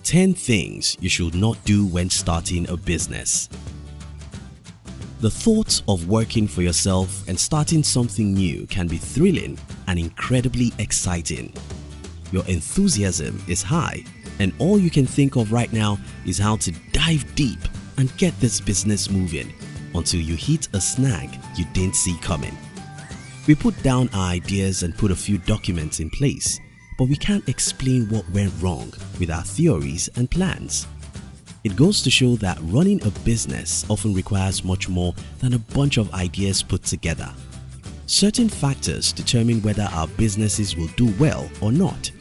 10 things you should not do when starting a business. The thought of working for yourself and starting something new can be thrilling and incredibly exciting. Your enthusiasm is high, and all you can think of right now is how to dive deep and get this business moving until you hit a snag you didn't see coming. We put down our ideas and put a few documents in place, but we can't explain what went wrong with our theories and plans. It goes to show that running a business often requires much more than a bunch of ideas put together. Certain factors determine whether our businesses will do well or not.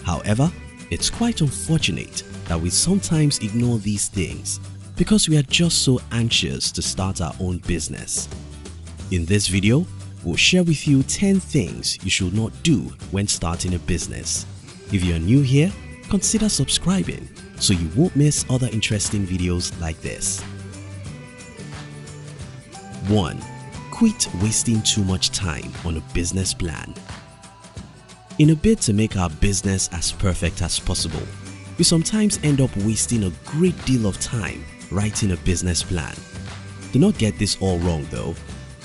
However, it's quite unfortunate that we sometimes ignore these things because we are just so anxious to start our own business. In this video, we'll share with you 10 things you should not do when starting a business. If you're new here, consider subscribing so you won't miss other interesting videos like this. 1. Quit wasting too much time on a business plan. In a bid to make our business as perfect as possible, we sometimes end up wasting a great deal of time writing a business plan. Do not get this all wrong though.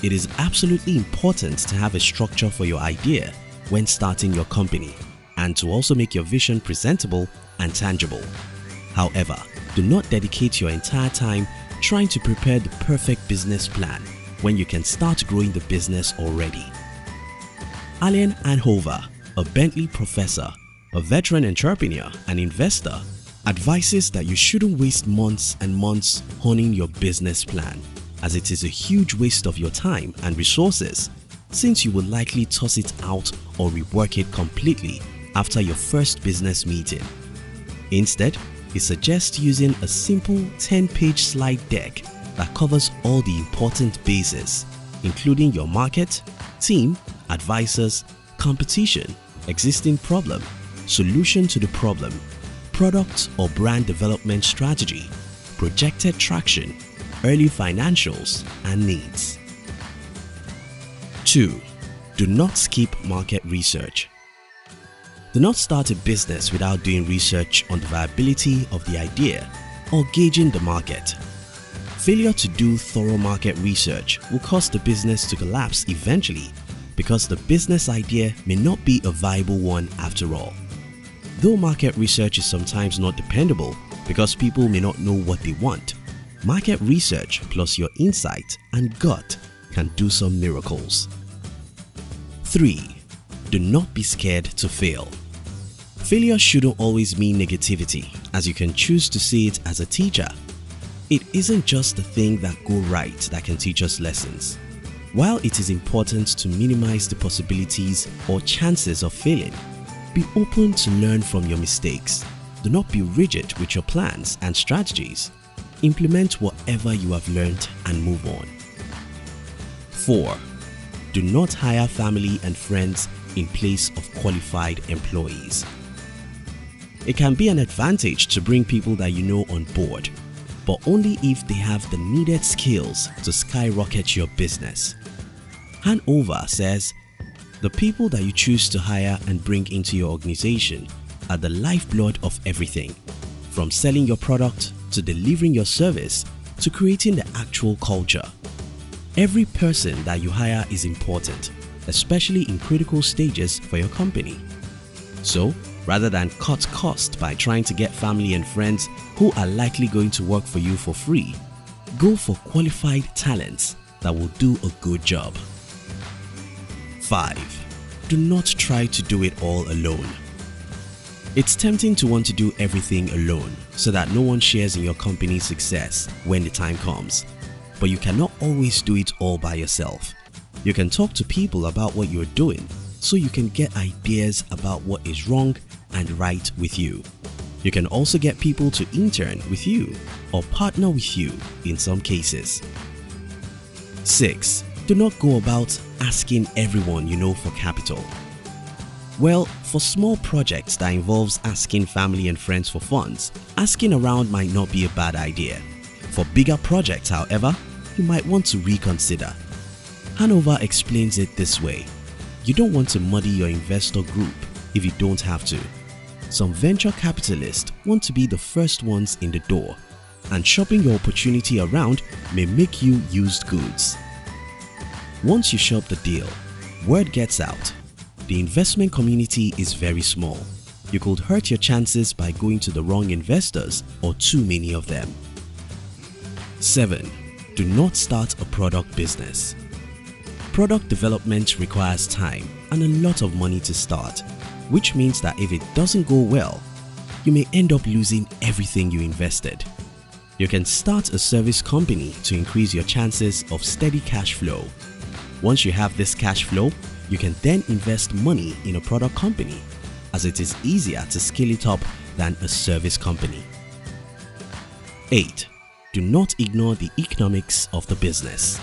It is absolutely important to have a structure for your idea when starting your company and to also make your vision presentable and tangible. However, do not dedicate your entire time trying to prepare the perfect business plan when you can start growing the business already. Alain Anhover, a Bentley professor, a veteran entrepreneur and investor, advises that you shouldn't waste months and months honing your business plan, as it is a huge waste of your time and resources, since you will likely toss it out or rework it completely after your first business meeting. Instead, he suggests using a simple 10-page slide deck that covers all the important bases, including your market, team, advisors, competition, existing problem, solution to the problem, product or brand development strategy, projected traction, early financials, and needs. 2. Do not skip market research. Do not start a business without doing research on the viability of the idea or gauging the market. Failure to do thorough market research will cause the business to collapse eventually because the business idea may not be a viable one after all. Though market research is sometimes not dependable because people may not know what they want, market research plus your insight and gut can do some miracles. 3. Do not be scared to fail. Failure shouldn't always mean negativity, as you can choose to see it as a teacher. It isn't just the things that go right that can teach us lessons. While it is important to minimize the possibilities or chances of failing, be open to learn from your mistakes. Do not be rigid with your plans and strategies. Implement whatever you have learned and move on. 4. Do not hire family and friends in place of qualified employees. It can be an advantage to bring people that you know on board, but only if they have the needed skills to skyrocket your business. Hanover says, the people that you choose to hire and bring into your organization are the lifeblood of everything, from selling your product to delivering your service to creating the actual culture. Every person that you hire is important, especially in critical stages for your company. So, rather than cut costs by trying to get family and friends who are likely going to work for you for free, go for qualified talents that will do a good job. 5. Do not try to do it all alone. It's tempting to want to do everything alone so that no one shares in your company's success when the time comes. But you cannot always do it all by yourself. You can talk to people about what you're doing so you can get ideas about what is wrong and right with you. You can also get people to intern with you or partner with you in some cases. 6. Do not go about asking everyone you know for capital. Well, for small projects that involves asking family and friends for funds, asking around might not be a bad idea. For bigger projects, however, you might want to reconsider. Hanover explains it this way: you don't want to muddy your investor group if you don't have to. Some venture capitalists want to be the first ones in the door, and shopping your opportunity around may make you used goods. Once you shop the deal, word gets out. The investment community is very small. You could hurt your chances by going to the wrong investors or too many of them. 7. Do not start a product business. Product development requires time and a lot of money to start, which means that if it doesn't go well, you may end up losing everything you invested. You can start a service company to increase your chances of steady cash flow. Once you have this cash flow, you can then invest money in a product company, as it is easier to scale it up than a service company. 8. Do not ignore the economics of the business.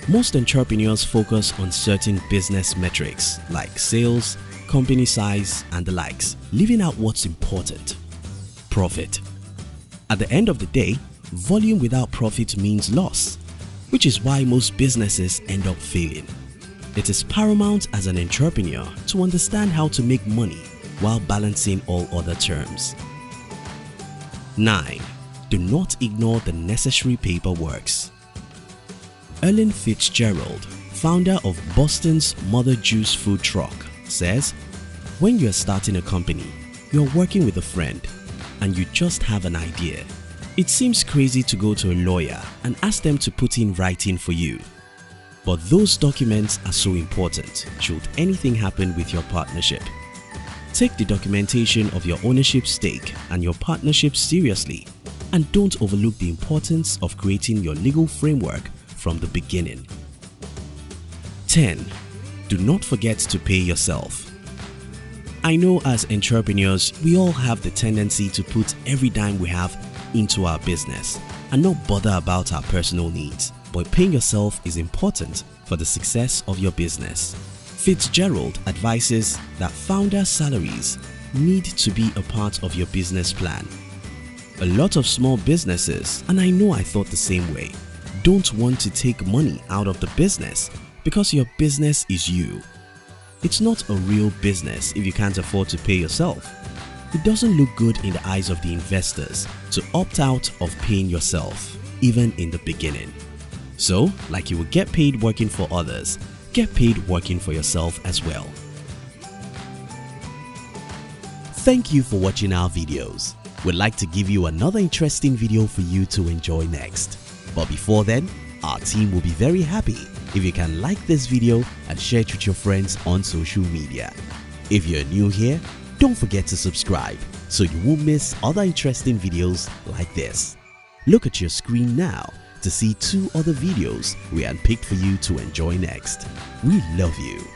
Most entrepreneurs focus on certain business metrics like sales, company size, and the likes, leaving out what's important: profit. At the end of the day, volume without profit means loss, which is why most businesses end up failing. It is paramount as an entrepreneur to understand how to make money while balancing all other terms. 9. Do not ignore the necessary paperwork. Ellen Fitzgerald, founder of Boston's Mother Juice food truck, says, "When you are starting a company, you are working with a friend and you just have an idea. It seems crazy to go to a lawyer and ask them to put in writing for you. But those documents are so important should anything happen with your partnership. Take the documentation of your ownership stake and your partnership seriously, and don't overlook the importance of creating your legal framework from the beginning." 10. Do not forget to pay yourself. I know as entrepreneurs, we all have the tendency to put every dime we have into our business and not bother about our personal needs, but paying yourself is important for the success of your business. Fitzgerald advises that founder salaries need to be a part of your business plan. A lot of small businesses, and I know I thought the same way, don't want to take money out of the business because your business is you. It's not a real business if you can't afford to pay yourself. It doesn't look good in the eyes of the investors to opt out of paying yourself, even in the beginning. So, like you will get paid working for others, get paid working for yourself as well. Thank you for watching our videos. We'd like to give you another interesting video for you to enjoy next. But before then, our team will be very happy if you can like this video and share it with your friends on social media. If you're new here, don't forget to subscribe so you won't miss other interesting videos like this. Look at your screen now to see 2 other videos we handpicked for you to enjoy next. We love you.